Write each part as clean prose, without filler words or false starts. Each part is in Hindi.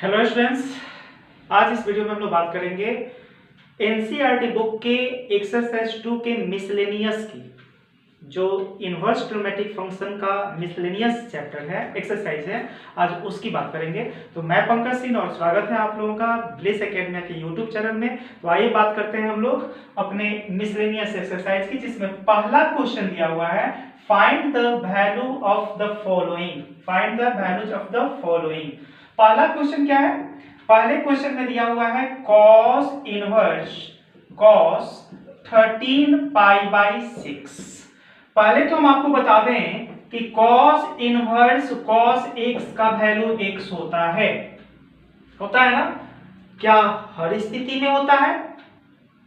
हेलो स्टूडेंट्स, आज इस वीडियो में हम लोग बात करेंगे एनसीईआरटी बुक के एक्सरसाइज 2 के मिसलेनियस की, जो इनवर्स ट्रिग्नोमेट्रिक फंक्शन का मिसलेनियस चैप्टर है, एक्सरसाइज है। आज उसकी बात करेंगे। तो मैं पंकज सिंह और स्वागत है आप लोगों का ब्लिस एकेडमी के यूट्यूब चैनल में। तो आइए बात करते हैं हम लोग अपने मिसलेनियस एक्सरसाइज की, जिसमें पहला क्वेश्चन दिया हुआ है, find the value of the following. Find the values of the following. पहला क्वेश्चन क्या है? पहले क्वेश्चन में दिया हुआ है cos inverse cos 13 pi by 6। पहले तो हम आपको बता दें कि cos इनवर्स cos x का वैल्यू x होता है ना? क्या हर स्थिति में होता है?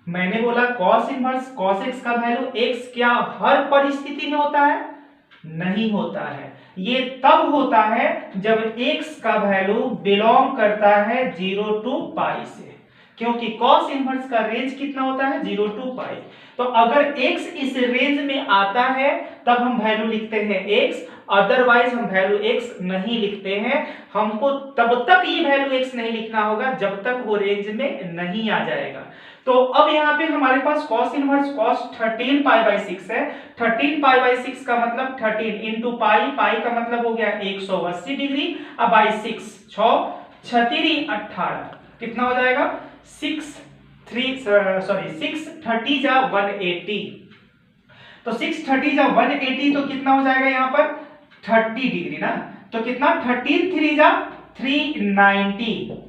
मैंने बोला cos इनवर्स cos x का वैल्यू x क्या हर परिस्थिति में होता है? नहीं होता है। ये तब होता है जब x का वैल्यू बिलोंग करता है 0 टू पाई से, क्योंकि cos इनवर्स का रेंज कितना होता है? 0 टू पाई। तो अगर x इस रेंज में आता है तब हम वैल्यू लिखते हैं x, अदरवाइज हम वैल्यू x नहीं लिखते हैं। हमको तब तक ये वैल्यू x नहीं लिखना होगा जब तक वो रेंज में नहीं आ जाएगा। तो अब यहाँ पे हमारे पास cos inverse cos 13 pi by 6 है। 13 पाई बाई 6 का मतलब 13 इंटू पाई, पाई का मतलब हो गया 180 डिग्री। अब बाई 6 6 18 कितना हो जाएगा? 6 30 जा 180। तो 630 जा 180 तो कितना हो जाएगा यहाँ पर? 30 डिग्री ना। तो कितना? 13 3 जा 390।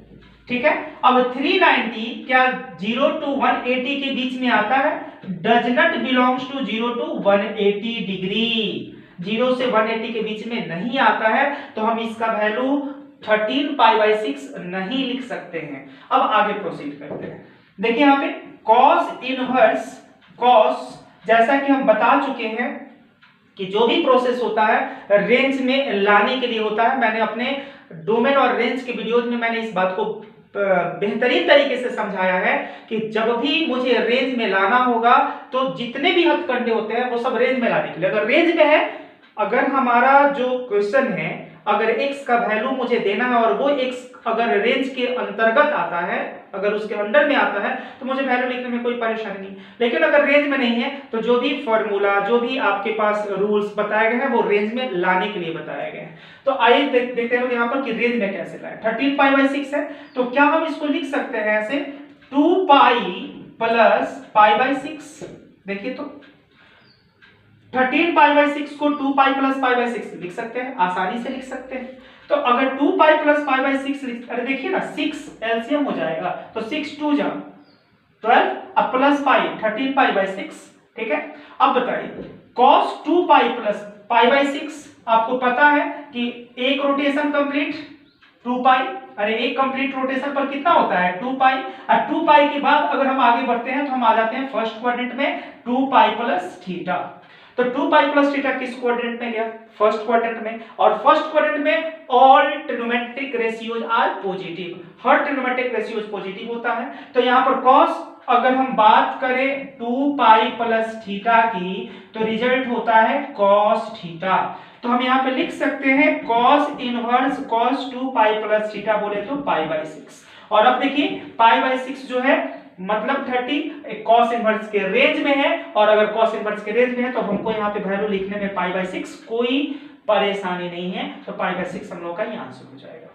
ठीक है। अब 390 क्या 0 टू 180 के बीच में आता है? Does not belongs to 0 to 180 degree. 0 से 180 के बीच में नहीं आता है, तो हम इसका वैल्यू 13 पाई बाई 6 नहीं लिख सकते हैं। अब आगे प्रोसीड करते हैं। देखिए यहाँ पे cos इनवर्स cos, जैसा कि हम बता चुके हैं कि जो भी प्रोसेस होता है रेंज में लाने के लिए होता है। मैंने अपने डोमेन और रेंज के वीडियोज में मैंने इस बात को बेहतरीन तरीके से समझाया है कि जब भी मुझे रेंज में लाना होगा तो जितने भी हथकंडे होते हैं वो सब रेंज में लाने के लिए। अगर रेंज में है, अगर हमारा जो क्वेश्चन है, अगर x का वैल्यू मुझे देना है और वो x अगर रेंज के अंतर्गत आता है, अगर उसके अंडर में आता है, तो मुझे वैल्यू लिखने में कोई परेशानी नहीं। लेकिन अगर रेंज में नहीं है तो जो भी फॉर्मूला, जो भी आपके पास रूल्स बताए गए हैं वो रेंज में लाने के लिए बताए गए हैं। तो आइए देखते हैं यहाँ पर कि रेंज में कैसे लाए। 13 पाई बाई 6 है, तो क्या हम इसको लिख सकते हैं ऐसे 2 पाई प्लस पाई बाई 6। देखिए तो 13 पाई बाई 6 को 2 पाई प्लस पाई बाई 6 लिख सकते हैं, आसानी से लिख सकते हैं। तो अगर 2 पाई प्लस पाई बाई 6 अरे देखिए ना 6 एलसीएम हो जाएगा, तो 6 2 जा 12 अब प्लस पाई 13 पाई बाई 6। ठीक है। अब बताइए cos 2 pi plus pi by 6, आपको पता है कि एक रोटेशन कंप्लीट 2 पाई, अरे एक कंप्लीट रोटेशन पर कितना होता है? 2 पाई। और 2 पाई के बाद अगर हम आगे बढ़ते हैं तो हम आ जाते हैं फर्स्ट क्वाड्रेंट में 2 पाई प्लस थीटा। तो 2 पाई प्लस थीटा किस क्वाड्रेंट में गया? फर्स्ट क्वाड्रेंट में। और फर्स्ट क्वाड्रेंट में all trigonometric ratios are positive, हर ट्रिग्नोमेट्रिक रेशियोज पॉजिटिव होता है। तो यहाँ पर cos अगर हम बात करें 2 पाई प्लस थीटा की, तो रिजल्ट होता है cos थीटा। तो हम यहाँ पे लिख सकते हैं cos inverse cos 2 pi plus theta बोले तो पाई बाई 6। और अब देखिए पाई बाई 6 जो है मतलब 30 cos इनवर्स के रेंज में है, और अगर cos इनवर्स के रेंज में है तो हमको यहाँ पे वैल्यू लिखने में पाई बाई 6 कोई परेशानी नहीं है। तो पाई बाई 6 हम लोग का ये आंसर हो जाएगा।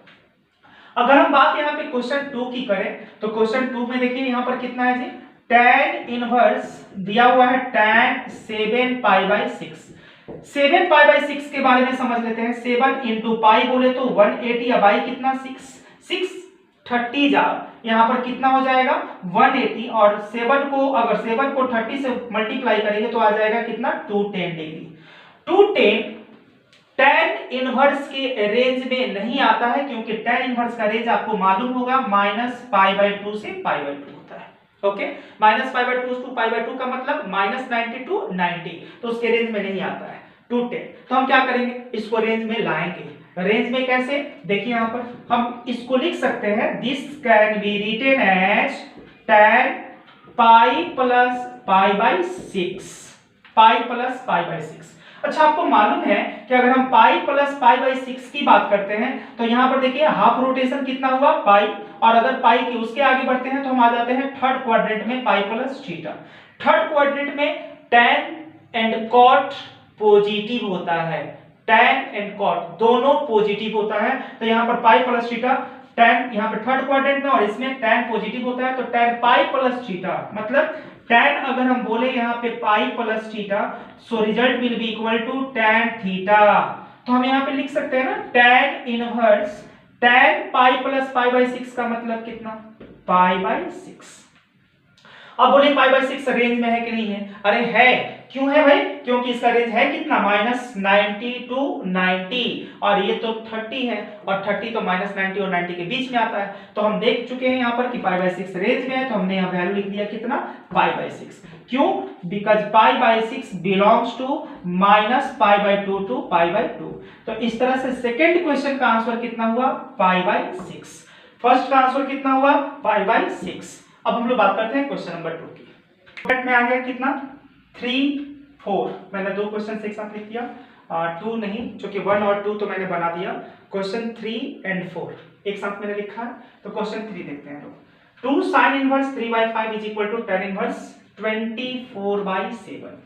अगर हम बात यहाँ पे क्वेश्चन 2 की करें तो क्वेश्चन 2 में देखिए यहाँ पर कितना है जी? tan इनवर्स दिया हुआ है tan 7 pi by 6। 7 pi by 6 के बारे में समझ लेते हैं। 7 इंटू पाई बोले तो 180, अब आई कितना 6 30 जा, यहाँ पर कितना हो जाएगा 180, और 7 को अगर 7 को 30 से मल्टीप्लाई करेंगे तो आ जाएगा कितना 210 डिग्री। 210 tan इनवर्स के रेंज में नहीं आता है, क्योंकि tan इनवर्स का रेंज आपको मालूम होगा माइनस पाई बाई 2 से पाई बाई 2 होता है। Okay, minus pi by 2 to pi by 2 का मतलब माइनस 90 टू 90, तो उसके रेंज में नहीं आता है 210। तो हम क्या करेंगे? इसको रेंज में लाएंगे। रेंज में कैसे? देखिए यहाँ पर हम इसको लिख सकते हैं, this can be written as tan pi plus pi by 6, pi plus pi by 6। अच्छा, आपको मालूम है कि अगर हम पाई प्लस पाई बाई 6 की बात करते हैं तो यहाँ पर देखिए हाफ रोटेशन कितना हुआ पाई, और अगर पाई की उसके आगे बढ़ते हैं तो हम आ जाते हैं थर्ड क्वाड्रेंट में पाई प्लस थीटा। थर्ड क्वाड्रेंट में tan एंड cot पॉजिटिव होता है, tan एंड cot दोनों पॉजिटिव होता है। तो यहाँ पर पाई प्लस थीटा tan यहाँ पे थर्ड क्वाड्रेंट में और इसमें tan पॉजिटिव होता है, तो tan पाई प्लस थीटा मतलब tan अगर हम बोले यहाँ पे pi plus theta, so result will be equal to tan theta. तो हम यहाँ पे लिख सकते हैं ना tan inverse tan pi plus pi by 6 का मतलब कितना, पाई बाई 6। अब बोले पाई बाई 6 रेंज में है कि नहीं है, अरे है। क्यों है भाई, क्योंकि इसका रेंज है कितना -90 टू 90, और ये तो 30 है, और 30 तो -90 और 90 के बीच में आता है। तो हम देख चुके हैं यहाँ पर कि पाई बाई 6 रेंज में है, तो हमने यहाँ वैल्यू लिख दिया कितना, पाई बाई 6। क्यों, because pi by 6 belongs to -π/2 to π/2। तो इस तरह से सेकेंड क्वेश्चन का आंसर कितना हुआ, पाई बाई 6। फर्स्ट का आंसर कितना हुआ, पाई बाई 6। अब हम लोग बात करते हैं क्वेश्चन नंबर 2 की। ब्रैकेट में आ गया कितना, 3 4। मैंने दो क्वेश्चन एक साथ लिख दिया, 2 नहीं, क्योंकि 1 और 2 तो मैंने बना दिया। क्वेश्चन 3 एंड 4 एक साथ मैंने लिखा है। तो क्वेश्चन 3 देखते हैं लोग। 2 sin inverse 3/5 is equal to tan inverse 24/7।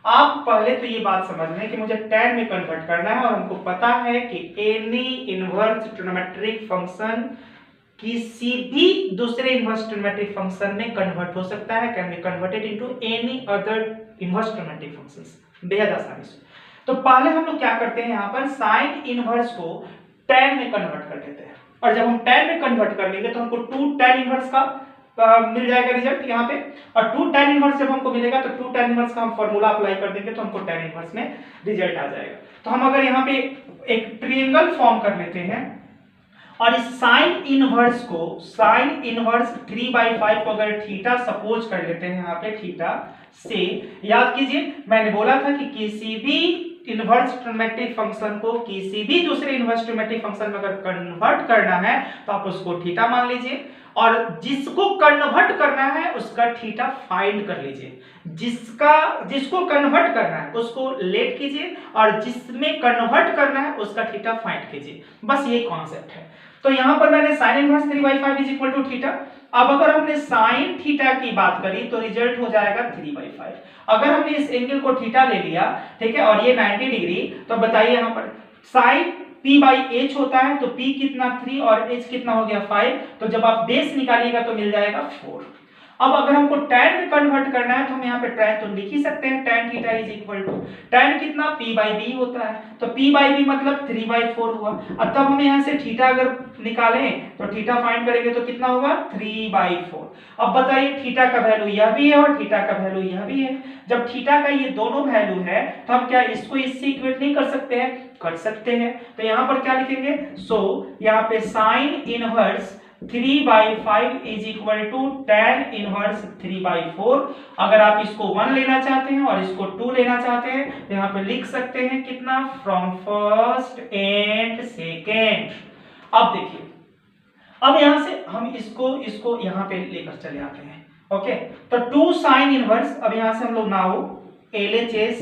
आप पहले तो ये बात समझ लें कि मुझे tan में कन्वर्ट करना है, और हमको पता है कि एनी इनवर्स ट्रिग्नोमेट्रिक फंक्शन किसी भी दूसरे इनवर्स ट्रिग्नोमेट्रिक फंक्शन में कन्वर्ट हो सकता है, can be converted into any other inverse trigonometric functions, बेहद आसानी से। तो पहले हम लोग क्या करते हैं, यहाँ पर साइन इनवर्स को tan में कन्वर्ट कर देते हैं, और जब हम tan में कन्वर्ट कर लेंगे तो हमको 2 tan इनवर्स का मिल जाएगा रिजल्ट यहाँ पे, और 2 tan इनवर्स जब हमको मिलेगा तो 2 tan इनवर्स का हम फॉर्मूला अप्लाई कर देंगे तो हमको tan इनवर्स में रिजल्ट आ जाएगा। तो हम अगर यहाँ पे एक ट्रायंगल फॉर्म कर लेते हैं, और इस साइन इनवर्स को, साइन इनवर्स 3/5 को अगर थीटा सपोज कर लेते हैं यहाँ पे थीटा से, याद कीजिए मैंने बोला था कि किसी भी इनवर्स ट्रिग्नोमेट्रिक फंक्शन को किसी भी दूसरे इनवर्स ट्रिग्नोमेट्रिक फंक्शन में अगर कन्वर्ट करना है तो आप उसको थीटा मान लीजिए, और जिसको कन्वर्ट करना है उसका थीटा फाइंड कर लीजिए। जिसको कन्वर्ट करना है उसको लेट कीजिए, और जिसमें कन्वर्ट करना है उसका थीटा फाइंड कीजिए, बस ये कॉन्सेप्ट है। तो यहां पर मैंने sin inverse 3/5 is equal to theta. अब अगर हमने sin थीटा की बात करी तो रिजल्ट हो जाएगा 3/5। अगर हमने इस एंगल को थीटा ले लिया, ठीक है, और ये 90 डिग्री, तो बताइए यहां पर sin p/h होता है, तो p कितना 3 और h कितना हो गया 5, तो जब आप बेस निकालिएगा तो मिल जाएगा 4। अब अगर हमको tan में कन्वर्ट करना है तो हम यहाँ पे tan तो लिख ही सकते हैं, tan theta is equal to tan कितना p/b होता है, तो p/b मतलब 3/4 हुआ। अब तब हम यहाँ से थीटा अगर निकालें तो थीटा फाइंड करेंगे तो कितना होगा 3/4। अब बताइए थीटा का वैल्यू यह भी है और थीटा का वैल्यू यह भी है। जब थीटा का ये दोनों वैल्यू है तो हम क्या इसको इससे इक्वेट नहीं कर सकते हैं, कर सकते हैं। तो यहाँ पर क्या लिखेंगे, सो यहाँ पे sine inverse 3/5 is equal to tan inverse 3/4। अगर आप इसको 1 लेना चाहते हैं और इसको 2 लेना चाहते हैं तो यहाँ पे लिख सकते हैं कितना, फ्रॉम फर्स्ट एंड सेकेंड। अब देखिए, अब यहां से हम इसको यहाँ पे लेकर चले आते हैं। ओके, तो 2 साइन इनवर्स, अब यहां से हम लोग नाउ LHS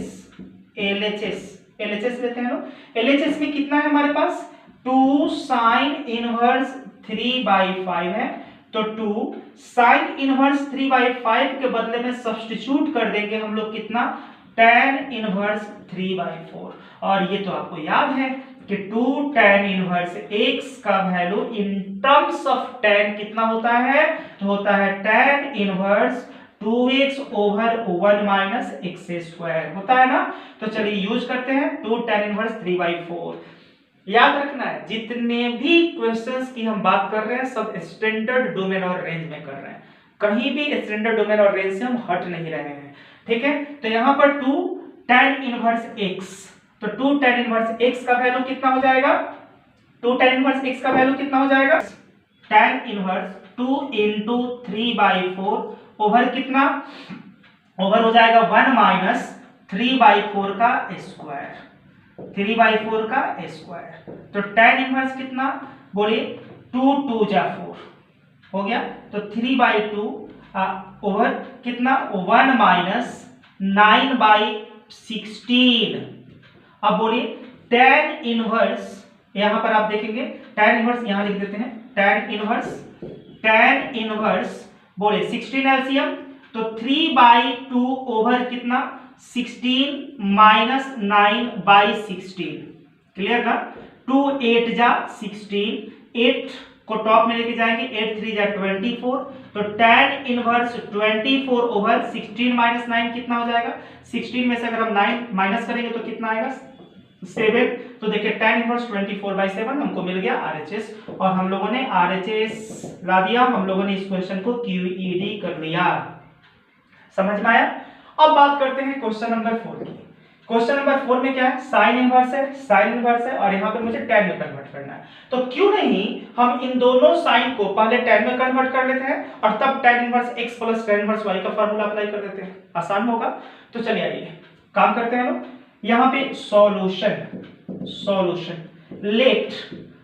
लेते हैं लोग। LHS में कितना है हमारे पास, 2 साइन इनवर्स 3/5 है, तो 2 साइन इनवर्स 3/5 के बदले में सब्स्टिट्यूट कर देंगे हम लोग कितना, tan इनवर्स 3/4। और ये तो आपको याद है कि 2 tan इनवर्स x का value in terms of tan कितना होता है, तो होता है tan inverse 2x over 1 minus x square होता है ना। तो चलिए यूज करते हैं 2 tan इनवर्स 3/4। याद रखना है जितने भी क्वेश्चंस की हम बात कर रहे हैं सब स्टैंडर्ड डोमेन और रेंज में कर रहे हैं, कहीं भी स्टैंडर्ड डोमेन और रेंज से हम हट नहीं रहे हैं, ठीक है। तो यहां पर 2 tan इनवर्स x, तो 2 tan इनवर्स x का वैल्यू कितना हो जाएगा, 2 tan इनवर्स x का वैल्यू कितना हो जाएगा, tan इनवर्स 2 into 3/4 ओवर कितना, ओवर हो जाएगा 1 माइनस 3/4 का स्क्वायर, 3/4 का स्क्वायर। तो tan इनवर्स कितना बोलिए, 2 2 जा 4 हो गया, तो 3/2 ओवर कितना 1 माइनस 9/16 अब बोलिए tan इनवर्स, यहां पर आप देखेंगे tan इनवर्स, यहां लिख देते हैं tan इनवर्स बोले 16 एलसीएम, तो 3/2 ओवर कितना 16 माइनस 9/16, क्लियर ना। 2 8 जा 16, 8 को टॉप में लेके जाएंगे, 8 3 जा 24, तो tan इनवर्स 24 ओवर 16 माइनस 9 कितना हो जाएगा, 16 में से अगर हम 9 माइनस करेंगे तो कितना आएगा 7। तो देखिए tan इनवर्स 24/7 हमको मिल गया RHS, और हम लोगों ने RHS ला दिया, हम लोगों ने इस क्वेश्चन को QED कर लिया। समझ में आया। अब बात करते हैं क्वेश्चन नंबर 4 की। क्वेश्चन नंबर 4 में क्या है, साइन इनवर्स है और यहाँ पे मुझे tan में कन्वर्ट करना है। तो क्यों नहीं हम इन दोनों साइन को पहले tan में कन्वर्ट कर लेते हैं और तब tan inverse x plus tan inverse y का फार्मूला अप्लाई कर देते हैं, आसान होगा। तो चलिए आइए काम करते हैं लोग। यहाँ पे सॉल्यूशन लेट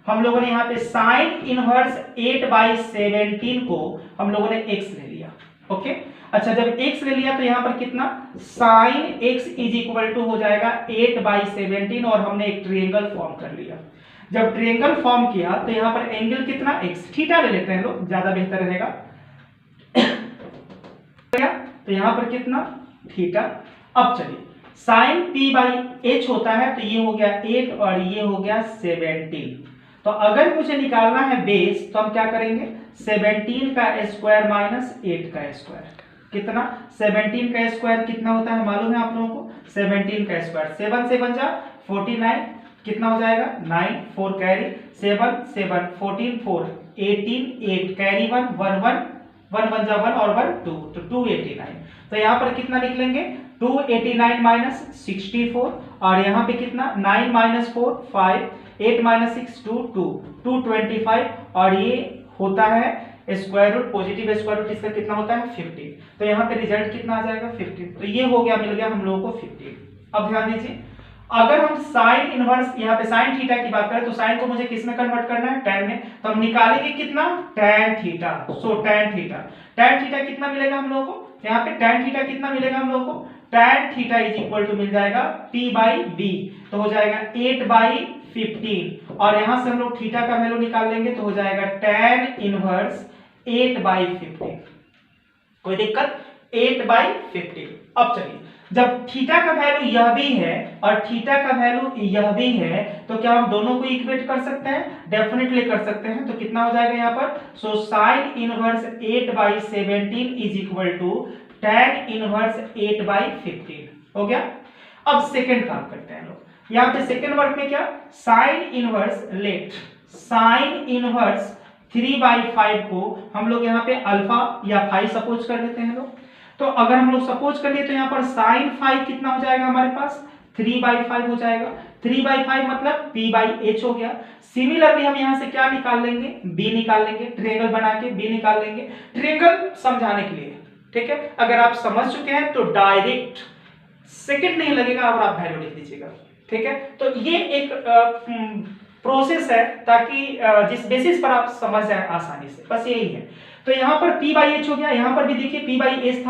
हम लोगों ने यहाँ पे साइन इनवर्स 8/17 को हम लोगों ने x ले लिया, ओके। अच्छा, जब x ले लिया तो यहाँ पर कितना sine x is equal to हो जाएगा 8/17, और हमने एक ट्रायंगल फॉर्म कर लिया। जब ट्रायंगल फॉर्म किया तो यहाँ पर एंगल कितना x, थीटा ले लेते हैं लोग, ज्यादा बेहतर रहेगा। तो यहाँ पर कितना थीटा। अब चलिए साइन p/h होता है, तो ये हो गया 8 और ये हो गया 17। तो अगर मुझे निकालना है बेस तो हम क्या करेंगे, 17 का स्क्वायर माइनस 8 का स्क्वायर, कितना 17 का स्क्वायर कितना होता है मालूम है आप लोगों को, 17 का स्क्वायर 7 से बन जा 49, कितना हो जाएगा 9, 4 कैरी 7 7 14 4 18 8 कैरी 1 1 1 1 बन जा 1 और 1 2, तो 289। तो यहाँ पर कितना निकलेंगे 289 माइनस 64, और यहाँ पे कितना 9 माइनस 4 5 8 माइनस 6 2 2 225, और ये होता है square root, positive square root इसका कितना होता है 15। तो यहाँ पे रिजल्ट कितना आ जाएगा 15। तो ये हो गया, मिल गया हम लोगों को 15। अब ध्यान दीजिए, अगर हम साइन इनवर्स यहाँ पे साइन थीटा की बात करें तो साइन को मुझे किस में कन्वर्ट करना है, tan में, तो हम निकालेंगे कितना tan थीटा। सो tan थीटा कितना मिलेगा हम लोगों को, यहाँ पे tan थीटा कितना मिलेगा हम लोगों को, tan theta is equal to मिल जाएगा p/b, तो हो जाएगा 8/15, और यहां से हम लोग थीटा का वैल्यू निकाल लेंगे तो हो जाएगा tan इनवर्स 8/15। कोई दिक्कत, 8/15। अब चलिए, जब थीटा का वैल्यू यह भी है और थीटा का वैल्यू यह भी है, तो क्या हम दोनों को इक्वेट कर सकते हैं, डेफिनेटली कर सकते हैं। तो कितना हो जाएगा यहाँ पर, so sine inverse 8/17 is equal to tan inverse 8/15 हो गया। अब सेकंड काम करते हैं लोग, यहाँ पे सेकंड वर्क में क्या, sine inverse late sign inverse 3/5 को हम लोग यहाँ पे अल्फा या फाई सपोज कर लेते हैं लोग। तो अगर हम लोग सपोज कर लिए तो यहाँ पर साइन फाई कितना हो जाएगा हमारे पास 3/5 हो जाएगा। 3/5 मतलब p/h हो गया। सिमिलरली हम यहाँ से क्या निकाल लेंगे, b निकाल लेंगे, ट्रायंगल बना के b निकाल लेंगे, ट्रायंगल समझाने के लिए, ठीक है। अगर आप समझ चुके हैं तो डायरेक्ट सेकंड नहीं लगेगा और आप वैल्यू लिख दीजिएगा, ठीक है। तो ये एक प्रोसेस है ताकि जिस बेसिस पर आप समझ जाए आसानी से, बस यही है। तो यहाँ पर p/h हो गया, यहाँ पर भी देखिए p/h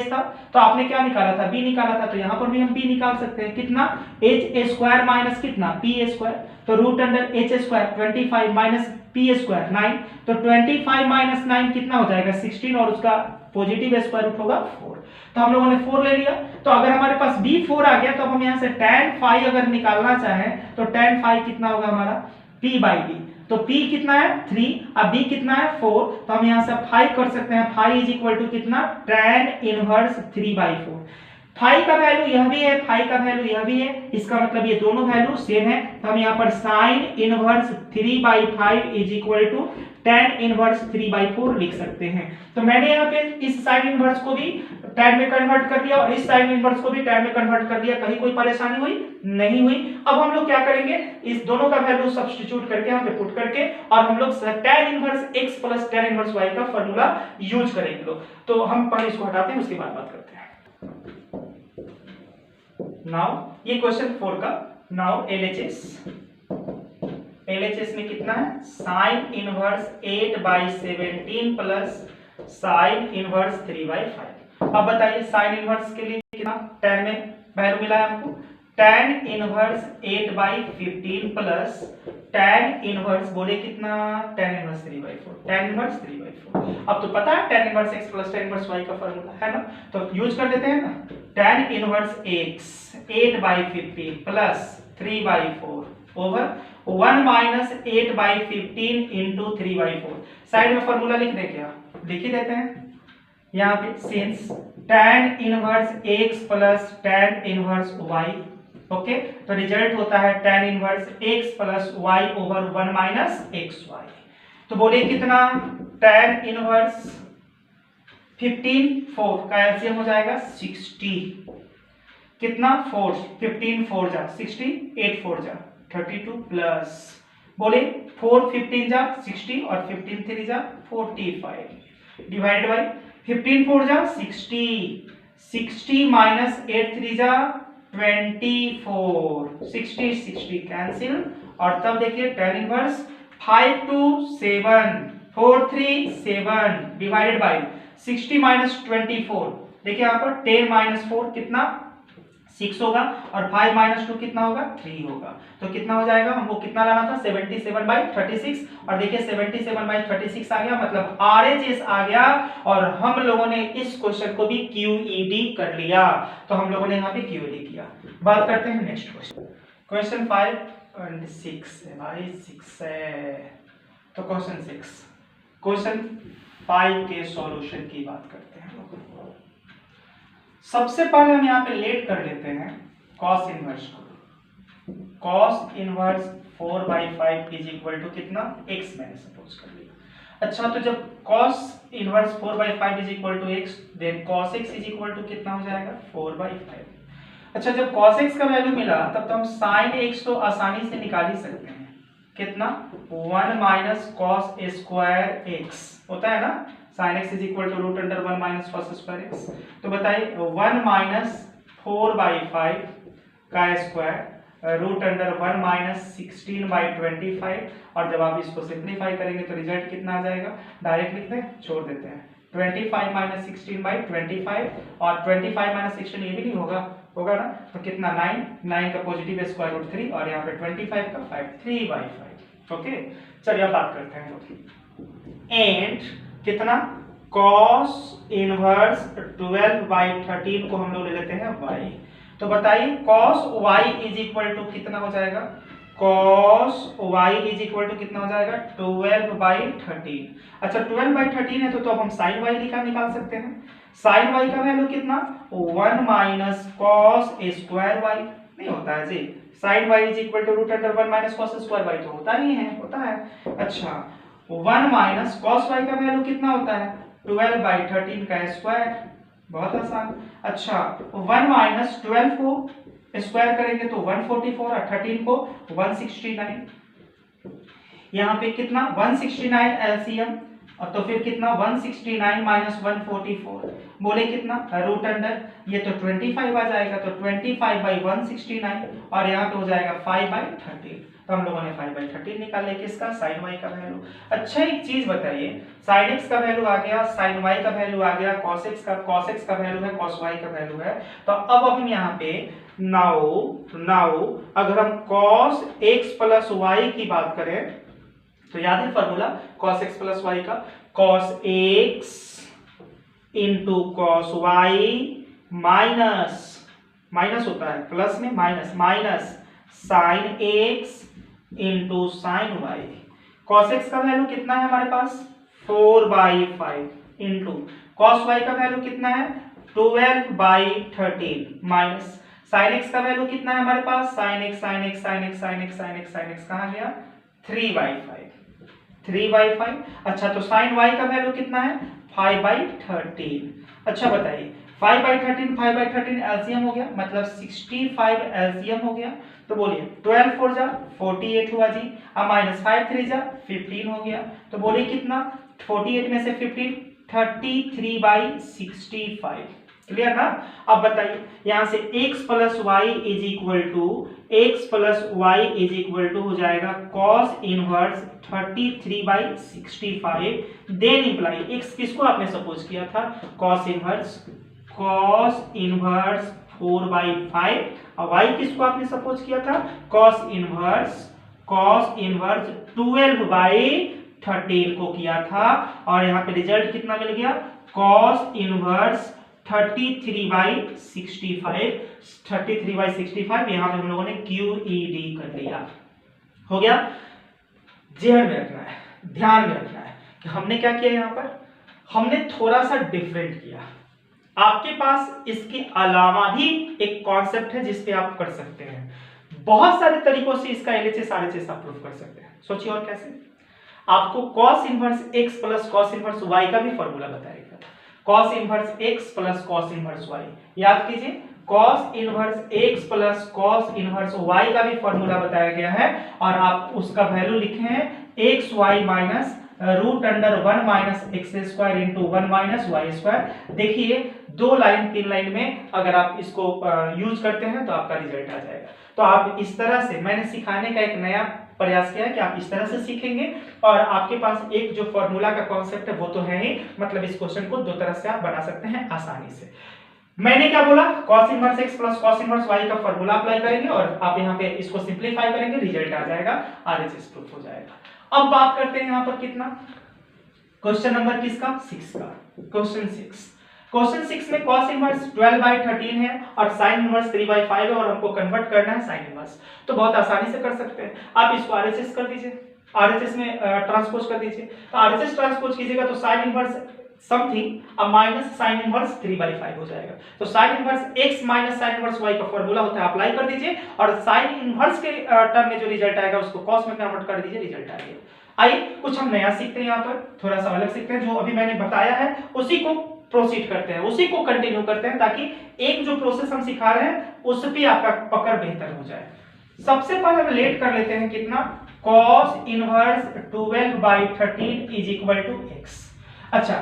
था, तो आपने क्या निकाला था, b निकाला था, तो यहाँ पर भी हम b निकाल सकते हैं, कितना h स्क्वायर माइनस कितना p स्क्वायर, तो root under h square 25 minus p square 9, तो 25 माइनस 9 कितना हो जाएगा 16, और उसका पॉजिटिव स्क्वायर रूट होगा 4। तो हम लोगों ने 4 ले लिया। तो अगर हमारे पास b 4 आ गया तो हम यहाँ से tan phi अगर निकालना चाहें तो tan phi कितना होगा हमारा p/b, तो p कितना है 3, अब b कितना है 4, तो हम यहाँ से phi कर सकते हैं, phi इज इक्वल टू कितना tan इनवर्स 3/4। फाई का वैल्यू यह भी है, फाई का वैल्यू यह भी है, इसका मतलब ये दोनों वैल्यू सेम है। तो हम यहाँ पर sine inverse 3/5 is equal to tan inverse 3/4 लिख सकते हैं। तो मैंने यहाँ पे इस साइन इनवर्स को भी tan में कन्वर्ट कर दिया और इस साइन इनवर्स को भी tan में कन्वर्ट कर दिया, कहीं कोई परेशानी हुई नहीं हुई। अब हम लोग क्या करेंगे, इस दोनों का वैल्यू सब्स्टिट्यूट करके यहाँ पे पुट करके और हम लोग tan inverse x plus tan inverse y का फॉर्मूला यूज करेंगे लोग। तो हम पहले इसको हटाते हैं, उसके बाद बात करते हैं। नाउ ये क्वेश्चन 4 का, नाउ LHS में कितना है, sign inverse 8/17 plus sign inverse 3/5। अब बताइए साइन इनवर्स के लिए कितना tan में वैल्यू मिला है हमको tan inverse 8/15 plus tan inverse बोले कितना, tan इनवर्स 3/4, tan इनवर्स 3/4। अब तो पता है tan inverse x plus tan inverse y का फॉर्मूला है ना, तो यूज कर लेते हैं ना। tan inverse x 8/15 plus 3/4 over 1 minus 8/15 into 3/4। Side में फॉर्मूला लिख दे, क्या लिख ही देते हैं यहाँ पे, since tan inverse x plus tan inverse y, okay, तो रिजल्ट होता है tan inverse x plus y over 1 minus xy। तो बोलिए कितना, tan इनवर्स 15 4 का एलसीएम हो जाएगा 60, कितना 4, 15 4 जा 60, 8 4 जा 32 प्लस बोले 4 15 जा 60 और 15 3 जा 45 डिवाइडेड बाय 15 4 जा 60, 60 माइनस 8 3 जा 24, 60 60 कैंसिल, और तब देखिए tan inverse 5 2 7 4 3 7 divided by 60 minus 24, देखिए यहाँ पर 10 माइनस 4 कितना 6 होगा, और 5 माइनस 2 कितना होगा 3 होगा, तो कितना हो जाएगा, हमको कितना लाना था 77/36, और देखिए 77/36 आ गया, मतलब RHS आ गया, और हम लोगों ने इस क्वेश्चन को भी QED कर लिया, तो हम लोगों ने यहाँ पे QED किया। बात करते हैं नेक्स्ट क्वेश्चन, क्वेश्चन 5 और 6 है भाई, 6 है, तो क्वेश्चन 5 के सॉल्यूशन की बात करते हैं। सबसे पहले हम यहाँ पे लेट कर लेते हैं cos इनवर्स को, cos inverse 4/5 is equal to कितना x मैंने सपोज कर लिया। अच्छा, तो जब cos inverse 4/5 is equal to x, then cos x is equal to कितना हो जाएगा 4/5। अच्छा, जब cos x का वैल्यू मिला तब तो हम sin x तो आसानी से निकाल ही सकते हैं, कितना 1 माइनस cos स्क्वायर x होता है ना, sin x is equal to root under 1 minus cos square x। तो बताइए 1 माइनस 4/5 का स्क्वायर रूट अंडर 1 माइनस 16/25, और जब आप इसको सिंप्लीफाई करेंगे तो रिजल्ट कितना आ जाएगा, डायरेक्ट लिख दें, छोड़ देते हैं 25 माइनस 16/25, और 25 माइनस 16 ये भी नहीं होगा ना, तो कितना 9 का पॉजिटिव स्क्वायर रूट 3, और यहाँ पे 25 का 5 3/5। ओके, चलिए अब बात करते हैं, एंड कितना cos इनवर्स 12/13 को हम लोग ले लेते हैं y, तो बताइए cos y is equal to कितना हो जाएगा, cos y is equal to कितना हो जाएगा 12/13। अच्छा, 12/13 है तो अब हम sin y निकाल सकते हैं। sin y का वैल्यू कितना 1 माइनस cos स्क्वायर y नहीं होता है जी, sin y is equal to root under 1 minus cos square y तो होता है। अच्छा, 1 माइनस cos y का वैल्यू कितना होता है 12/13 का स्क्वायर, बहुत आसान। अच्छा, 1 माइनस 12 को स्क्वायर करेंगे तो 144, और 13 को 169, यहाँ पे कितना 169 एलसीएम, और तो फिर कितना 169 माइनस 144 बोले कितना रूट अंडर, ये तो 25 आ जाएगा, तो 25/169, और यहाँ पे हो जाएगा 5/13, तो हम लोगों ने 5/13 निकाले, किसका sin y का वैल्यू। अच्छा, एक चीज बताइए, sin x का वैल्यू आ गया, sin y का वैल्यू आ गया, cos x का वैल्यू है, cos y का वैल्यू है, तो अब हम यहाँ पे नाउ अगर हम cos x प्लस y की बात करें तो याद है formula cos x plus y का, cos x into cos y minus होता है, प्लस में minus sin x into sin y। cos x का वैल्यू कितना है हमारे पास 4/5 इंटू cos y का वैल्यू कितना है 12/13 माइनस sin x का वैल्यू कितना है हमारे पास sin x कहाँ गया 3/5। अच्छा, तो sin y का वैल्यू कितना है 5/13। अच्छा बताइए 5/13 एलसीएम हो गया, मतलब 65 एलसीएम हो गया, तो बोलिए 12 4 जा 48 हुआ जी, अब माइनस 5 3 जा 15 हो गया, तो बोलिए कितना 48 में से 15 33/65। क्लियर ना। अब बताइए यहां से x plus y is equal to हो जाएगा cos inverse 33/65, then imply x किसको आपने सपोज किया था cos इनवर्स 4/5 और y किसको आपने सपोज किया था, cos इनवर्स 12/13 को किया था और यहाँ पे रिजल्ट कितना मिल गया, cos इनवर्स 33/65 यहाँ पे हम लोगों ने QED कर लिया। हो गया। ध्यान में रखना है, ध्यान में रखना है कि हमने क्या किया, यहाँ पर हमने थोड़ा सा डिफरेंट किया। आपके पास इसके अलावा भी एक कॉन्सेप्ट है जिसपे आप कर सकते हैं, बहुत सारे तरीकों से इसका LHS RHS आप प्रूव कर सकते हैं। सोचिए और कैसे, आपको cos inverse x plus cos inverse y का भी फॉर्मूला बताएगा। cos inverse x plus cos inverse y, याद कीजिए cos inverse x plus cos inverse y का भी फॉर्मूला बताया गया है और आप उसका वैल्यू लिखे हैं xy minus √1 minus x square into 1 minus y square. देखिए 2 लाइन 3 लाइन में अगर आप इसको यूज करते हैं तो आपका रिजल्ट आ जाएगा। तो आप इस तरह से, मैंने सिखाने का एक नया प्रयास किया है कि आप इस तरह से सीखेंगे और आपके पास एक जो फॉर्मूला का कॉन्सेप्ट है वो तो है ही, मतलब इस क्वेश्चन को 2 तरह से आप बना सकते हैं आसानी से। मैंने क्या बोला, cos inverse x plus cos inverse y का फॉर्मूला अप्लाई करेंगे और आप यहाँ पे इसको सिंपलीफाई करेंगे, रिजल्ट आ जाएगा, RHS प्रूफ हो जाएगा। अब बात करते हैं यहाँ पर कितना, क्वेश्चन नंबर किसका, 6 का। क्वेश्चन 6 में cos इनवर्स 12/13 है और sin इनवर्स 3/5 है और हमको कन्वर्ट करना है sin इनवर्स। तो बहुत आसानी से कर सकते हैं, आप इसको RHS कर दीजिए, RHS में ट्रांसपोज कर दीजिए। तो RHS ट्रांसपोज कीजिएगा तो sin इनवर्स समथिंग अब माइनस sin इनवर्स 3/5 हो जाएगा। तो sin inverse x minus sin inverse y का फॉर्मूला होता है, अप्लाई कर दीजिए और sin इनवर्स के टर्म में जो रिजल्ट आएगा उसको cos में कन्वर्ट कर दीजिए, रिजल्ट आ गया। आइए कुछ हम नया सीखते हैं, यहाँ पर थोड़ा सा अलग सीखते हैं, जो अभी मैंने बताया है उसी को प्रोसीड करते हैं, उसी को कंटिन्यू करते हैं ताकि एक जो प्रोसेस हम सिखा रहे हैं उस पे आपका पकड़ बेहतर हो जाए। सबसे पहले हम लेट कर लेते हैं कितना, cos inverse 12/13 is equal to x। अच्छा,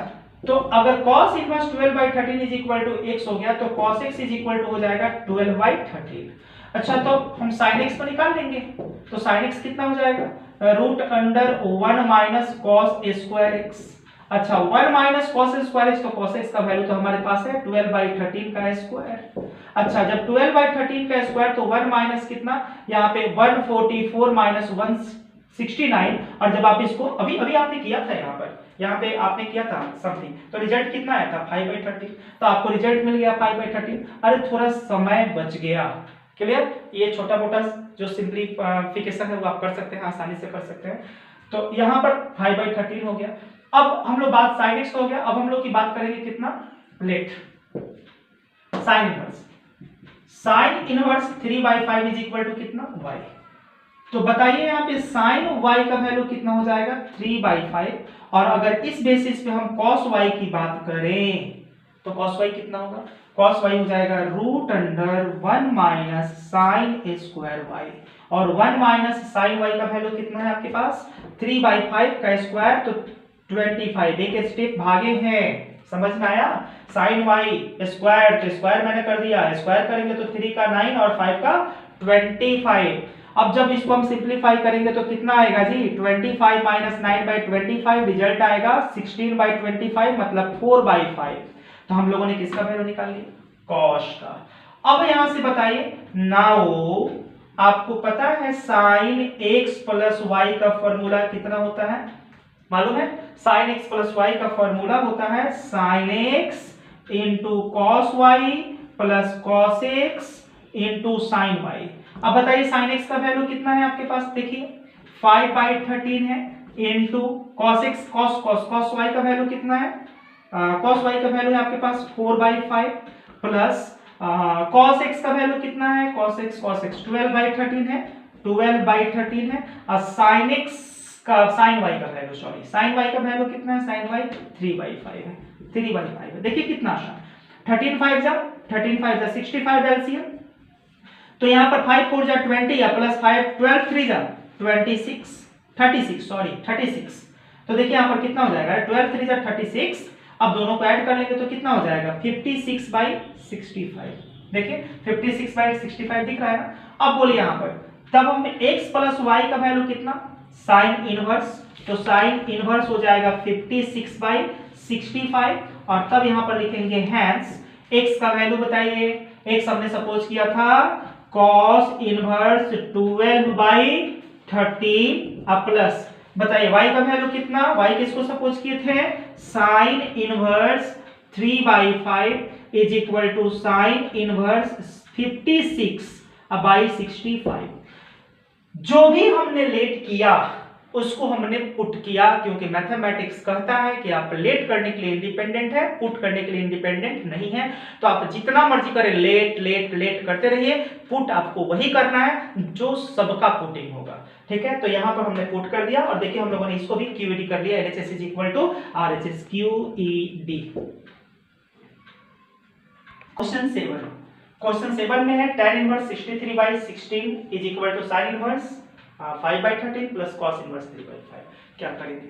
तो अगर cos inverse 12/13 is equal to x हो गया तो cos x is equal to हो जाएगा 12/13। अच्छा, तो हम sin x को निकाल लेंगे, तो sin x कितना हो जाएगा, √1 माइनस cos स्क्वायर x। अच्छा, 1 माइनस cos स्क्वायर x, तो cos x का वैल्यू तो हमारे पास है 12/13 का स्क्वायर। अच्छा, जब 12/13 का स्क्वायर तो 1 माइनस कितना, यहाँ पे 144 माइनस 169 और जब आप इसको अभी आपने किया था यहाँ पे आपने किया था समथिंग, तो रिजल्ट कितना आया था 5/13, तो आपको रिजल्ट मिल गया 5/13। अरे थोड़ा समय बच गया, क्लियर। ये छोटा मोटा जो सिंपलीफिकेशन है वो आप कर सकते हैं, आसानी से कर सकते हैं। तो यहाँ पर 5/13 हो गया। अब हम लोग बात sin x हो गया, अब हम लोग की बात करेंगे कितना, let sin inverse 3/5 is equal to कितना, y। तो बताइए यहाँ पे sin y का वैल्यू कितना हो जाएगा 3/5 और अगर इस बेसिस पे हम cos y की बात करें तो cos y कितना होगा, cos y हो जाएगा √1 माइनस sin स्क्वायर y और 1 माइनस sin y का वैल्यू कितना है आपके पास 3/5 का स्क्वायर तो 25, एक स्टेप भागे हैं, समझ में आया। sin y स्क्वायर तो स्क्वायर मैंने कर दिया, स्क्वायर करेंगे तो 3 का 9 और 5 का 25। अब जब इसको हम सिंपलीफाई करेंगे तो कितना आएगा जी, 25 माइनस 9/25 रिजल्ट आएगा 16/25 मतलब 4/5। तो हम लोगों ने किसका वैल्यू निकाल लिया, cos का। अब यहां से बताइए, नाउ आपको पता है sin x प्लस y का फॉर्मूला कितना होता है, मालूम है। sin x प्लस y का फॉर्मूला होता है sin x into cos y plus cos x into sin y। अब बताइए sin x का वैल्यू कितना है आपके पास, देखिए 5/13 है into cos x cos y का वैल्यू कितना है, cos y का वैल्यू है आपके पास 4/5 प्लस cos x का वैल्यू कितना है, cos x 12/13 है और sin y का वैल्यू sin y का वैल्यू कितना है, sin y 3/5 है 3/5 है। देखिए कितना आसान, 13 5 जा 65 एलसीएम, तो यहाँ पर 5 4 जा 20 या प्लस 5 12 3 जा 36। तो देखिए यहाँ पर कितना हो जाएगा, 12 3 जा 36। अब दोनों को ऐड कर लेंगे तो कितना हो जाएगा 56/65। देखिए 56/65 दिख रहा है ना। अब बोलिए यहाँ पर तब हम x प्लस y का वैल्यू कितना, sin इनवर्स, तो sin इनवर्स हो जाएगा 56/65 और तब यहाँ पर लिखेंगे हैंस x का वैल्यू बताइए, एक हमने सपोज किया था cos इनवर्स 12/13 प्लस, बताइए y का वैल्यू कितना, y किसको सपोज किए थे, sin inverse 3/5 is equal to sin inverse 56/65। जो भी हमने लेट किया उसको हमने पुट किया, क्योंकि मैथमेटिक्स कहता है कि आप लेट करने के लिए इंडिपेंडेंट है, पुट करने के लिए इंडिपेंडेंट नहीं है। तो आप जितना मर्जी करें लेट लेट लेट करते रहिए, पुट आपको वही करना है जो सबका पुटिंग होगा, ठीक है। तो यहां पर हमने पुट कर दिया और देखिए हम लोगों ने इसको भी क्यूईडी कर लिया, LHS is equal to RHS QED। Question 7 में है tan inverse 63/16 is equal to sin inverse 5/13 plus cos inverse 3/5। क्या करेंगे,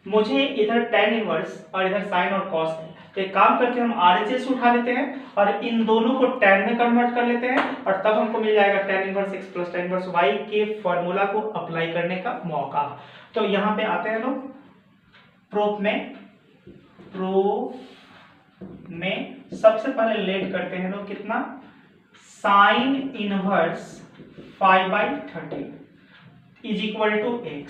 मुझे इधर tan इनवर्स और इधर sin और cos है, तो एक काम करके हम RHS उठा लेते हैं और इन दोनों को tan में कन्वर्ट कर लेते हैं और तब हमको मिल जाएगा tan inverse x plus tan inverse y के फॉर्मूला को अप्लाई करने का मौका। तो यहाँ पे आते हैं लोग प्रूफ में सबसे पहले लेट करते हैं लोग कितना, sin inverse 5/13 is equal to x।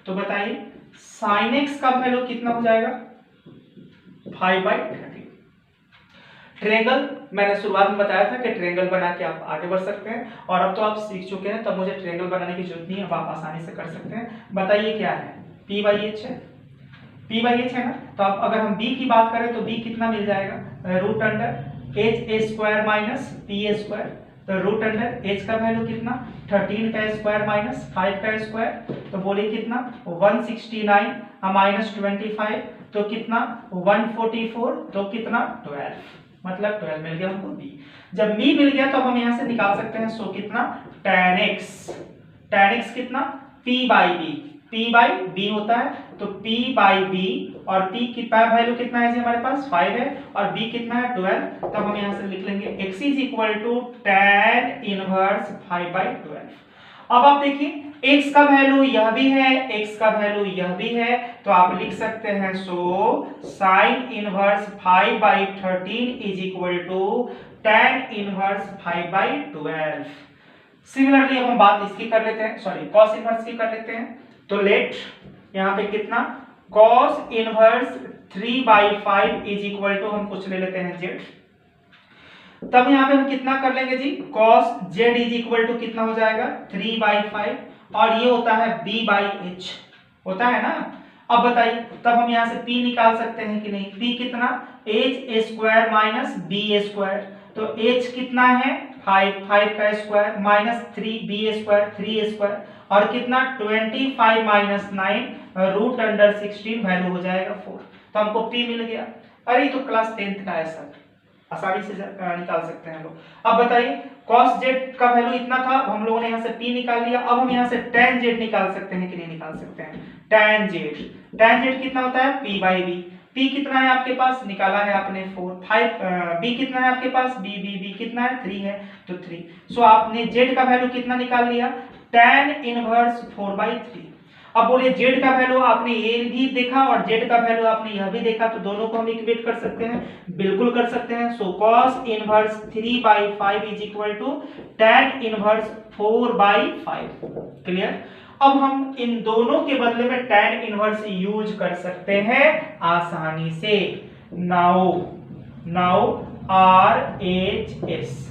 तो बताइए sin x का वैल्यू कितना हो जाएगा, 5/13। ट्रायंगल मैंने शुरुआत में बताया था कि ट्रायंगल बना के आप आगे बढ़ सकते हैं, और अब तो आप सीख चुके हैं, तब मुझे ट्रायंगल बनाने की जरूरत नहीं है, अब आप आसानी से कर सकते हैं। बताइए क्या है, p/h है, p/h है ना। तो अब अगर हम b की बात करें तो b कितना मिल जाएगा, root under h² minus p²। तो रूट अंडर h का वैल्यू कितना, 13 का स्क्वायर माइनस 5 का स्क्वायर, तो बोलिए कितना 169 माइनस 25 तो कितना 144, तो कितना 12, मतलब 12 मिल गया हमको b। जब b मिल गया तो हम यहां से निकाल सकते हैं, सो कितना tan x कितना p/b होता है, तो p/b और p की वैल्यू कितना है जी हमारे पास 5 है और b कितना है 12, तब हम यहां से लिख लेंगे x is equal to tan inverse 5/12। अब आप देखिए x का वैल्यू यह भी है, x का वैल्यू यह भी है, तो आप लिख सकते हैं so sin inverse 5/13 is equal to tan inverse 5/12। Similarly हम बात इसकी कर लेते हैं, सॉरी cos इनवर्स की कर लेते हैं। तो लेट यहाँ पे कितना cos inverse 3/5 is equal to हम कुछ ले लेते हैं z, तब यहाँ पे हम कितना कर लेंगे जी, cos z is equal to कितना हो जाएगा 3/5, और ये होता है b/h होता है ना। अब बताइए तब हम यहाँ से p निकाल सकते हैं कि नहीं, p कितना h² माइनस b², तो h कितना है 5 का स्क्वायर माइनस 3b² 3 और कितना 25 माइनस 9 रूट अंडर 16 वैल्यू हो जाएगा 4, तो हमको p मिल गया। अरे तो क्लास 10th का है सर, आसानी से निकाल सकते हैं लोग। अब बताइए cos z का वैल्यू इतना था, हम लोगों ने यहाँ से p निकाल लिया, अब हम यहाँ से tan z निकाल सकते हैं कि नहीं निकाल सकते हैं, tan z कितना होता है p/b, p कितना है आपके पास, निकाला है आपने 4, 5 b कितना है आपके पास, b कितना है 3 है, तो 3। सो आपने z का वैल्यू कितना निकाल लिया, tan इनवर्स 4/3। अब बोलिए z का वैल्यू आपने ये भी देखा और z का वैल्यू आपने यह भी देखा, तो दोनों को हम इक्वेट कर सकते हैं, बिल्कुल कर सकते हैं। So cos inverse 3/5 is equal to tan inverse 4/5। Clear. अब हम इन दोनों के बदले में tan इनवर्स यूज कर सकते हैं आसानी से। नाउ RHS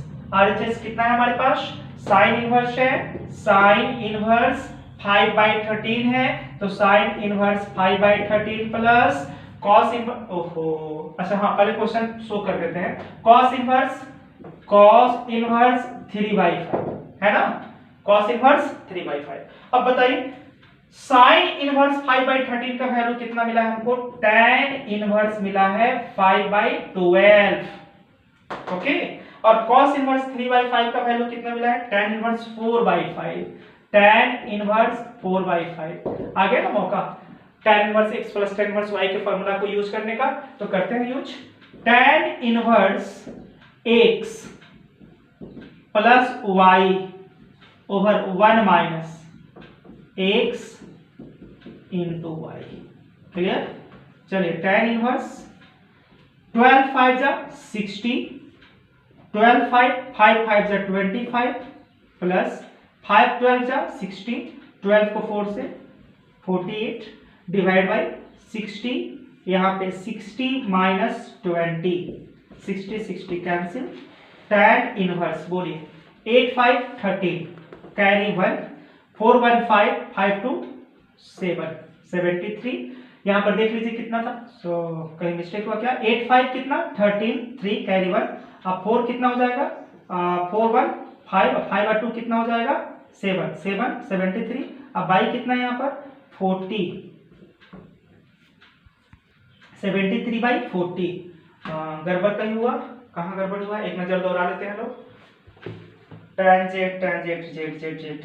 कितना है हमारे पास, sin इनवर्स है, sin इनवर्स 5/13 है, तो sin inverse 5/13 plus cos inverse, ओहो अच्छा हाँ पहले क्वेश्चन शो कर देते हैं, cos इनवर्स 3/5 है ना, cos इनवर्स 3/5। अब बताइए sin इनवर्स 5/13 का वैल्यू कितना मिला है हमको, tan इनवर्स मिला है 5/12, ओके। और cos इनवर्स 3/5 का वैल्यू कितना मिला है, tan इनवर्स 4/5, tan इनवर्स 4/5। आ गया ना मौका tan inverse x plus tan inverse y के फॉर्मूला को यूज करने का, तो करते हैं use. tan inverse x plus y over 1 minus x into y। Clear. चलिए tan इनवर्स 12 5 जा 60, 12 5 5 5 जा 25 प्लस 5 12 जा 16, 12 को 4 से 48 डिवाइड बाई 60, यहाँ पे 60 माइनस 20, 60 60 कैंसिल, tan इनवर्स बोलिए 8 5 13 कैरी 1 4 1 5 5 2 7 73, यहाँ पर देख लीजिए कितना था, कहीं मिस्टेक हुआ क्या, 8 5 कितना 13 3 कैरी 1, अब 4 कितना हो जाएगा 4 1 5 5 और 2 कितना हो जाएगा 7 7 73, अब बाई कितना है यहाँ पर 40 73 बाई 40, गड़बड़ कहीं हुआ, कहाँ गड़बड़ हुआ, एक नजर दोहरा लेते हैं लोग, tan z,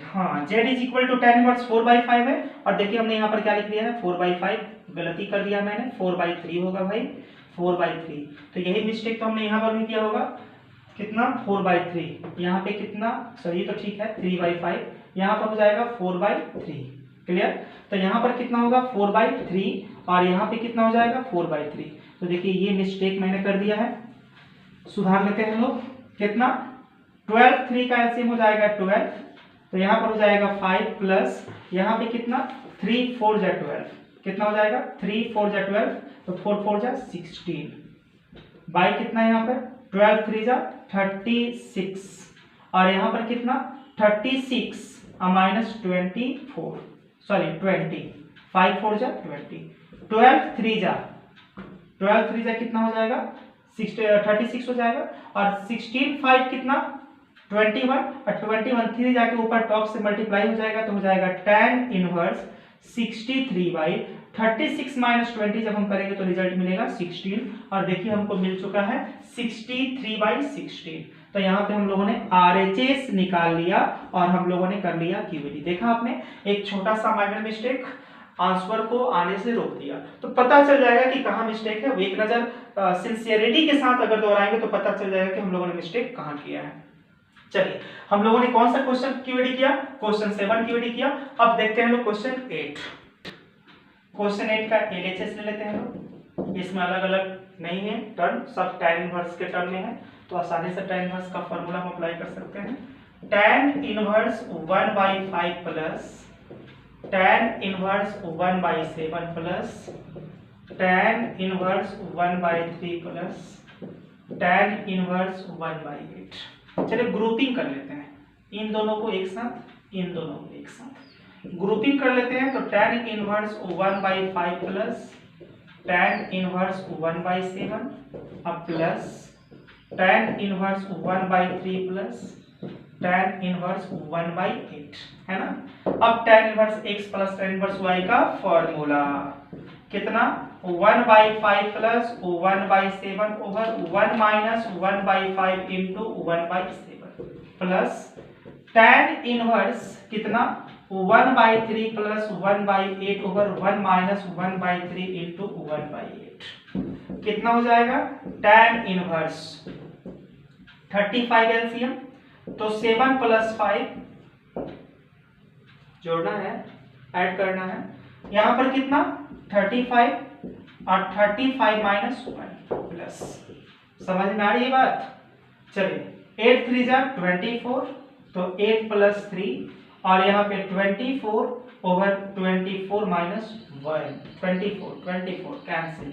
हाँ z is equal to tan inverse 4/5 है, और देखिए हमने यहाँ पर क्या लिख दिया है 4/5, गलती कर दिया मैंने, 4/3 होगा भाई 4/3, तो यही मिस्टेक तो हमने यहाँ पर भी किया होगा, कितना 4/3, यहाँ पे कितना सही तो ठीक है 3/5, यहाँ पर हो जाएगा 4/3, क्लियर, तो यहाँ पर कितना होगा 4/3 और यहाँ पे कितना हो जाएगा 4/3, तो देखिए ये मिस्टेक मैंने कर दिया है, सुधार लेते हैं लोग, कितना 12 3 का एलसीएम हो जाएगा 12, तो यहाँ पर हो जाएगा 5 प्लस यहाँ पे कितना 3 4 जा 12, कितना हो जाएगा 3 4 जा 12, तो 4 4 जा 16, बाई कितना है यहाँ पर 12 3 जा 36, और यहाँ पर कितना 36 माइनस 24, सॉरी 20, 5 4 जा 20, 12 3 जा कितना हो जाएगा 36 हो जाएगा, और 16 5 कितना 21, और 21 3 जाके ऊपर टॉप से मल्टीप्लाई हो जाएगा, तो हो जाएगा tan इनवर्स 63/36 माइनस 20, जब हम करेंगे तो रिजल्ट मिलेगा 16, और देखिए हमको मिल चुका है 63/16, तो यहाँ पे हम लोगों ने RHS निकाल लिया और हम लोगों ने कर लिया QED, देखा आपने, एक छोटा सा माइनर मिस्टेक आंसर को आने से रोक दिया, तो पता चल जाएगा कि कहाँ मिस्टेक है, वो एक नजर सिंसियरिटी के साथ अगर दोहराएंगे तो पता चल जाएगा कि हम लोगों ने मिस्टेक कहाँ किया है। चलिए हम लोगों ने कौन सा क्वेश्चन QED किया, क्वेश्चन 7 QED किया, अब देखते हैं लोग क्वेश्चन 8, क्वेश्चन 8 का LHS ले लेते हैं लोग, इसमें अलग अलग नहीं है टर्म, सब tan इनवर्स के टर्म में है, तो आसानी से tan इनवर्स का फॉर्मूला हम अप्लाई कर सकते हैं, tan inverse 1/5 plus tan inverse 1/7 plus tan inverse 1/3 plus tan inverse 1/8। चलिए ग्रुपिंग कर लेते हैं, इन दोनों को एक साथ, इन दोनों को एक साथ ग्रुपिंग कर लेते हैं, तो tan inverse 1/5 plus tan inverse 1/7 अब plus tan inverse 1/3 plus tan inverse 1/8 है ना। अब tan inverse x plus tan inverse y का फॉर्मूला कितना 1/5 plus 1/7 over 1 minus 1/5 into 1/7 plus tan inverse कितना 1/3 प्लस 1/8 ओवर 1 माइनस 1/3 इंटू 1/8 कितना हो जाएगा tan इनवर्स 35 एलसीएम, तो 7 प्लस 5 जोड़ना है, ऐड करना है, यहां पर कितना 35 और 35 माइनस 1 प्लस, समझ में आ रही है बात। चलिए 8 3 जा 24, तो 8 प्लस 3 और यहाँ पे 24 ओवर 24 माइनस 1 24 कैंसिल।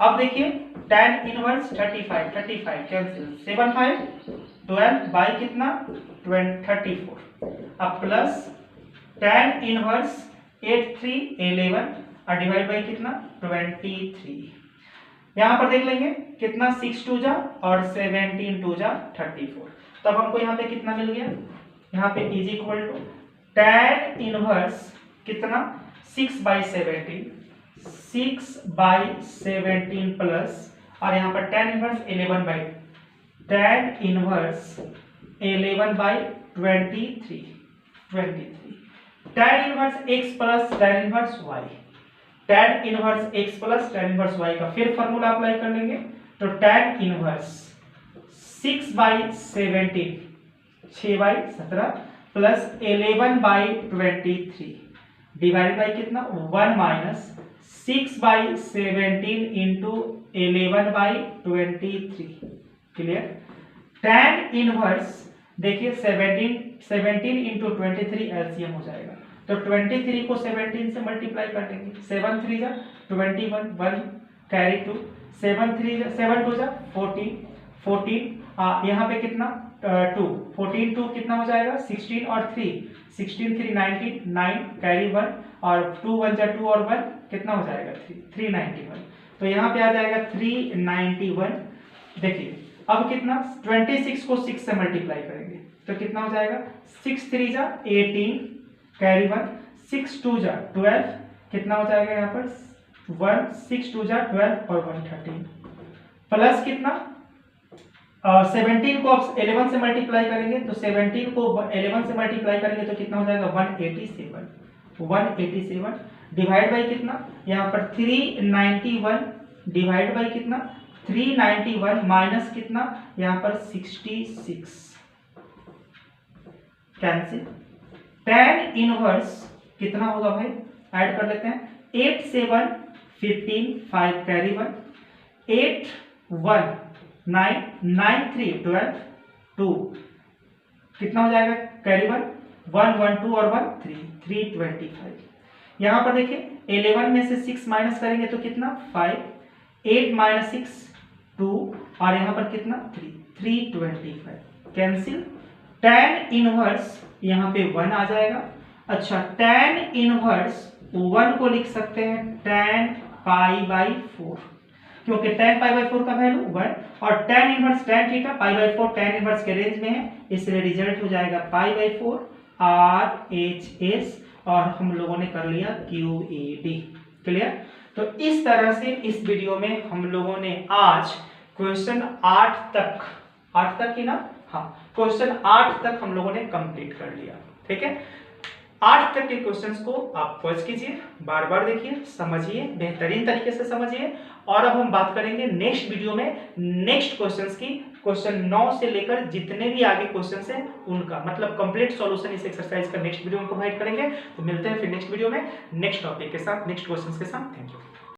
अब देखिए tan इनवर्स 35 कैंसिल, 7 5 12 बाई कितना 34, अब प्लस tan इनवर्स 8 3 11 और डिवाइड बाई कितना 23, यहाँ पर देख लेंगे कितना 6 2 जा और 17 2 जा 34, तब हमको यहाँ पे कितना मिल गया, यहाँ पे is equal to tan inverse कितना 6/17 प्लस और यहाँ पर tan inverse 11/23 tan inverse x plus tan inverse y, tan inverse x plus tan inverse y का फिर फॉर्मूला अप्लाई कर लेंगे, तो tan inverse 6/17 6/17 plus 11/23 divide by कितना 1 minus 6/17 into 11/23, clear. tan inverse देखिए 17 इंटू 23 एलसीएम हो जाएगा, तो 23 को 17 से मल्टीप्लाई कर देंगे, 7 3 जा 21, 1 कैरी 2, 7 3 जा 7 2 जा 14, 14 यहाँ पे कितना 2, 14 2 कितना हो जाएगा 16 और 3, 16 3 19, 9 कैरी 1 और 2 1 जा 2 और 1 कितना हो जाएगा 3, 391। तो यहाँ पे आ जाएगा 391। देखिए अब कितना 26 को 6 से मल्टीप्लाई करेंगे तो कितना हो जाएगा 6 3 जा 18 कैरी 1, 6 2 जा 12 कितना हो जाएगा यहाँ पर 1, 6 2 जा 12 और 1 13 प्लस कितना 17 को अब 11 से मल्टीप्लाई करेंगे तो 17 को 11 से मल्टीप्लाई करेंगे तो कितना हो जाएगा 187 डिवाइड बाई कितना यहाँ पर 391 डिवाइड बाई कितना 391 माइनस कितना यहाँ पर 66 कैंसिल। tan इनवर्स कितना होगा भाई ऐड कर लेते हैं 8 7 15 5 कैरी 1 8 1 9 9 3 12 2 कितना हो जाएगा कैरी 1 1 1 2 और 1 3 325। यहाँ पर देखिए 11 में से 6 माइनस करेंगे तो कितना 5 8 माइनस 6 2 और यहाँ पर कितना 3 325 कैंसिल। tan इनवर्स यहाँ पे 1 आ जाएगा। अच्छा tan इनवर्स 1 को लिख सकते हैं tan पाई बाई 4 क्योंकि tan पाई बाई 4 का वैल्यू 1 और tan inverse tan theta pi by 4 tan inverse के रेंज में है, इसलिए रिजल्ट हो जाएगा पाई बाई 4 RHS और हम लोगों ने कर लिया QED। क्लियर। तो इस तरह से इस वीडियो में हम लोगों ने आज क्वेश्चन 8 तक ही ना, हाँ क्वेश्चन 8 तक हम लोगों ने कंप्लीट कर लिया। ठीक है, 8 तक के क्वेश्चंस को आप पॉज कीजिए, बार बार देखिए, समझिए, बेहतरीन तरीके से समझिए। और अब हम बात करेंगे नेक्स्ट वीडियो में नेक्स्ट क्वेश्चंस की, क्वेश्चन 9 से लेकर जितने भी आगे क्वेश्चंस हैं उनका मतलब कंप्लीट सॉल्यूशन इस एक्सरसाइज का नेक्स्ट वीडियो में प्रोवाइड करेंगे। तो मिलते हैं फिर नेक्स्ट वीडियो में नेक्स्ट टॉपिक के साथ, नेक्स्ट क्वेश्चंस के साथ। Thank you.